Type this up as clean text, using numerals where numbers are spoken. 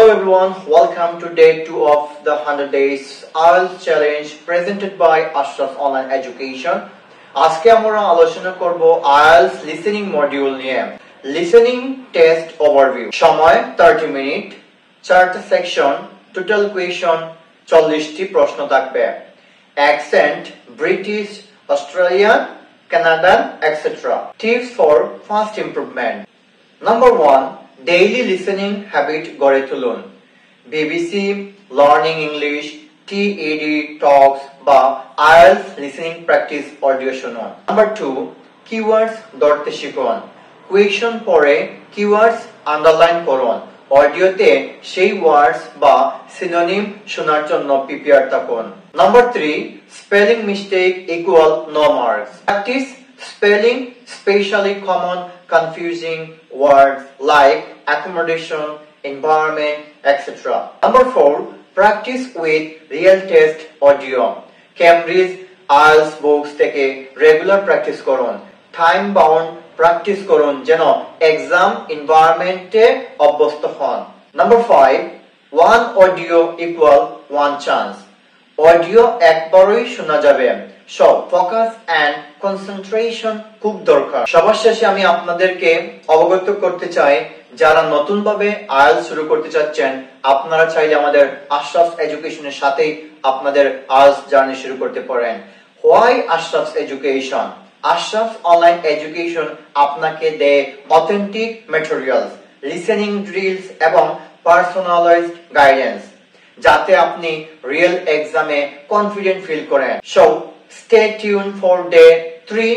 Hello everyone, welcome to day 2 of the 100 Days IELTS Challenge presented by Ashraf Online Education. আজকে আমরা আলোচনা করব IELTS listening module নিয়ে। Listening test overview। সময় 30 minute, 4টা section, total question 40টি প্রশ্ন থাকবে। Accent, British, Australian, Canadian, etc. Tips for fast improvement. Number 1, daily listening habit গড়ে তুলুন। BBC, Learning English, TED Talks বা IELTS listening practice audio শুনুন। Number 2, keywords ধরতে শিখুন। কোয়েশ্চন পড়ে keywords আন্ডারলাইন করুন। অডিওতে সেই ওয়ার্ডস বা সিনোনিম শোনার জন্য প্রিপেয়ার থাকুন। Number 3, spelling mistake equal no marks. Practice spelling, especially common confusing words like accommodation, environment, etc. Number 4, practice with real test audio. Cambridge IELTS books থেকে regular practice করুন। Time bound practice করুন যেন exam environment এ অভ্যস্ত হন। Number 5, one audio equal one chance. Audio একবারই শোনা যাবে। So focus and concentration খুব দরকার। সবার শেষে আমি আপনাদেরকে অবগত করতে চাই, যারা নতুনভাবে IELTS শুরু করতে চাচ্ছেন, আপনারা চাইলে আমাদের আশরাফ এডুকেশনের সাথেই আপনাদের IELTS জার্নি শুরু করতে পারেন। Why Ashraf's Education? Ashraf's Online Education আপনাকে দেয় অথেন্টিক ম্যাটেরিয়ালস, লিসেনিং ড্রিলস এবং পার্সোনালাইজড গাইডেন্স, যাতে আপনি রিয়েল এক্সামে কনফিডেন্ট ফিল করেন। So stay tuned for day 3